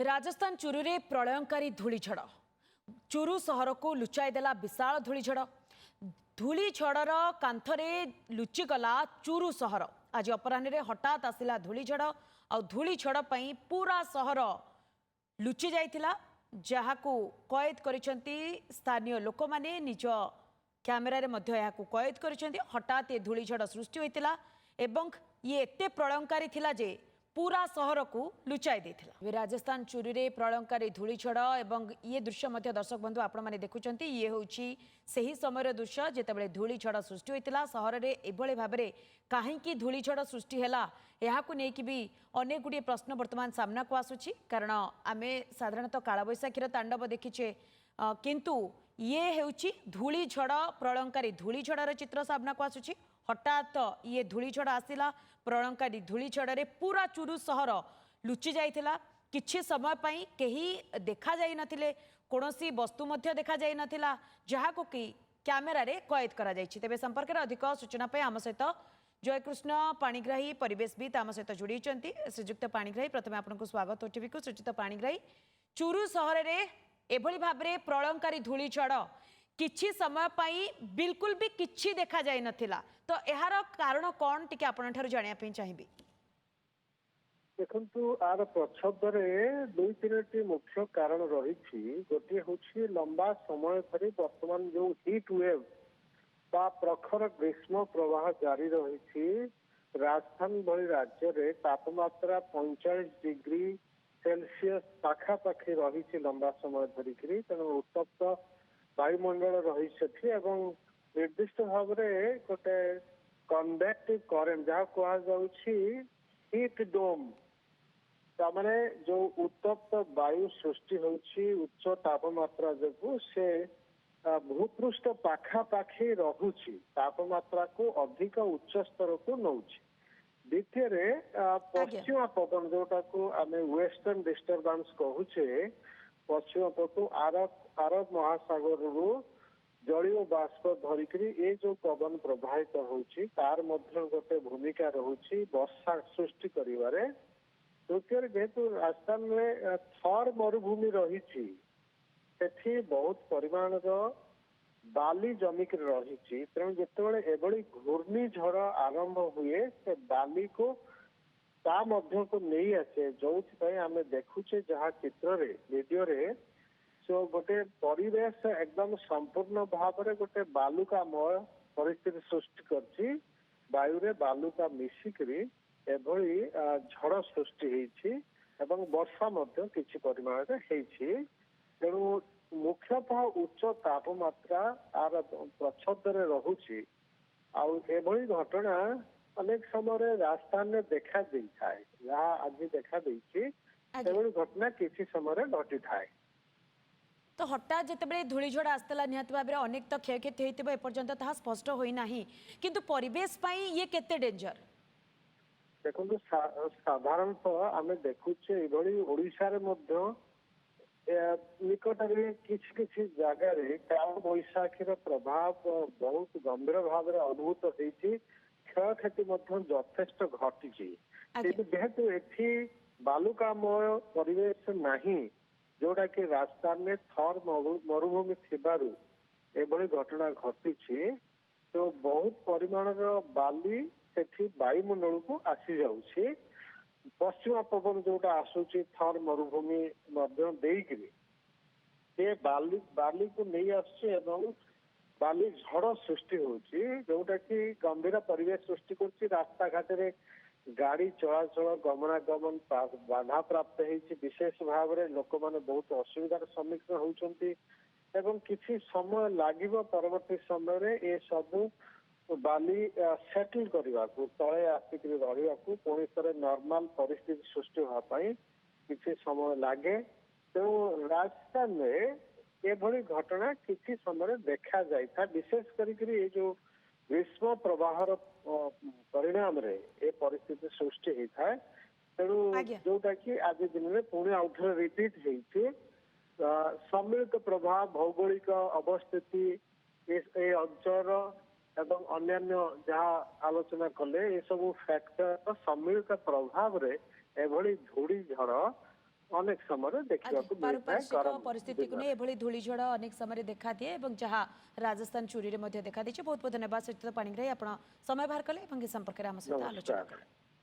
राजस्थान चुरू रे प्रलयंकारी धूलीझड़ चुरू सहर को लुचाई देला विशाल धूलीझड़ धूलीझड़र कांथरे लुचिगला चुरू सहर आज अपराह्न हठात आसिला धूलीझड़ आ धूलीझड़ पई पूरा सहर लुचि जाइथिला जहाकू कैद करिसेंती स्थानीय लोक माने निज कैमेरा रे मध्य याकू कैद करिसेंती हठात ए धूलीझड़ सृष्टि होइतिला एवं ये एते प्रलयंकारी थिला जे पूरा सहर को लुचाई देथिला। राजस्थान चुरी रे प्रलयंकारी धूलीझड़ एवं ये दृश्य मध्य दर्शक बंधु आपण माने देखुचंती ये होउची सही समय दृश्य जेतेबेले धूलीझड़ सृष्टि होइतिला सहर रे एभଳି भाबरे काहेकि धूलीझड़ सृष्टि हैला एहाकू नै कि भी अनेक गुडी प्रश्न वर्तमान सामना को आसुची कारण आमे साधारणतः कालबैशाखीर तांडव देखिछे किंतु ये हेउची धूलीझड़ प्रलयंकारी धूलीझड़र चित्र सामना को आसुची हठात ये धूलीझड़ आसिला प्रलयंकारी धूलीझड़ पूरा चुरू सहर लुचि जाइथिला किछि समय पई केही देखा जाई नथिले कोनोसी वस्तु मध्य देखा जाई नथिला जहाको कि कैमेरा रे कैद करा जाइछि। तेबे संपर्क रे अधिक सूचना पई आम सहित जयकृष्ण पाणिग्राही परिवेशविद आम सहित जोड़ी श्रीजुक्त पाणिग्राही प्रथमे आपनको स्वागत ओटीवी को। श्रीजुक्त पाणिग्राही चुरू सहर रे एभଳି भाबरे प्रलयंकारी धूलीझड़ किछि समय पाई बिल्कुल भी किछि देखा जाय नथिला तो एहार कारण कोन टिके आपण ठारू जानिया पई चाहिबी। देखंतु आर प्रच्छदरे दुई तीनटी मुख्य कारण रही गोटे होछि लंबा समय धरी वर्तमान जो हीट वेव बा प्रखर ग्रीष्म प्रवाह जारी रही राजस्थान भली राज्य रे तापमात्रा 45 डिग्री सेल्सियस पाखापाखि रही लंबा समय धरिकी तेणु उत्तप्त वायुमंडल रही निर्दिष्ट भाव में गोटे कन्वेक्टिव करेंट जहाँ कहुच्छी हीट डोम तामाने जो उत्तप्त वायु सृष्टि होछि उच्च तापमात्रा जो से भूपृष्ठ पाखापाखि रहुछि तापमात्रा को अधिक उच्च स्तर को नौछि। द्वितीय पश्चिमा पवन जोटा को आम वेस्टर्न डिस्टर्बांस कहूचे पश्चिम पटु आरब महासागर जलीय बाष्प धरिकी ये जो पवन प्रवाहित होछि तार मध्य गोटे भूमिका रहुछि वर्षा सृष्टि करिवारे। तृतीय जेहेतु राजस्थान में थर मरुभूमि रही बहुत परिमाण बाली जमिक रही तेणु जितेबाला एभली घूर्णिझड़ आरंभ हुए से बाली को ता मध्य को नहीं आसे जो आम देखुचे जहाँ चित्र वीडियो रे सो गोटे परिवेश एकदम संपूर्ण भाव में गोटे बालुकामय परिस्थिति सृष्टि करछि वायु रे बालुका मिसिकरी एभली झड़ सृष्टि होइछि एवं वर्षा मध्य किछि परिमाण रे होइछि। तेणु मुख्यतः उच्च तापमात्रा आर प्रच्छदरे रहुछि आउ एभली घटना अनेक समय राजस्थान में देखा दी थाए जहाँ आज देखा देछि एभली घटना किछि समय घटी थाए। तो हठात जितेबाला धूलीझड़ आसला निहत भाव में अनेक तो क्षयक्षति होइतिबो एपर्यंत ताहा स्पष्ट होई नाही किंतु परिवेश पई ये केते डेंजर देखो साधारणतः आम देखुचे एभली ओडिशा रे मध्य निकट में किसी किसी जगह काल बैशाखीर प्रभाव बहुत गंभीर भाव में अनुभूत होती क्षयक्षति यथेष्ट घटी जेहेतु एठी बालुकामय परिवेश नहीं जोटा कि राजस्थान में थर मरुभूमि थिबारु एभली घटना घटी तो बहुत परिमाण बाली सेठी वायुमंडल को आसी जाउछि पश्चिमा पवन जोटा आसुची थर मरुभूमि मध्य देइकरी से बाली को नहीं आसुची एवं बाली झड़ सृष्टि होची जोटा कि गंभीर परिवेश सृष्टि करछि रास्ता घाट रे गाड़ी चलाचल गमनागमन बाधा प्राप्त होती विशेष भाव में लोक मैंने बहुत असुविधार सम्मुखीन होती एवं किसी समय लागिब परवर्ती समय ये सबू बाली सेटल करने को तले आसिक रहा पुणी थे नॉर्मल परिस्थिति सृष्टि होगापाई किसी समय लगे। तेणु राजस्थान में एभली घटना किसी समय देखा जाए विशेष करके ये जो ग्रीष्म प्रवाहर परिणाम रे ए परिस्थिति सृष्टि होता है। तेणु जोटा कि आज दिन में पुणी आउे रिपीट होती सम्मिलित प्रभाव भौगोलिक अवस्थिति अंचल एवं अन्यान्य जहाँ आलोचना कले ये सब फैक्टर सम्मिलित प्रभाव रे एभली धूली झड़ अनेक समय देखा पारिपार्श्विक परिस्थिति को नहीं एभली धूलीझड़ अनेक समय देखा दिए और जहाँ राजस्थान चूरी में देखा दी बहुत बहुत धन्यवाद सचित पाणिग्राही आप समय बाहर कले संपर्क में आम सहित आलोचना कले।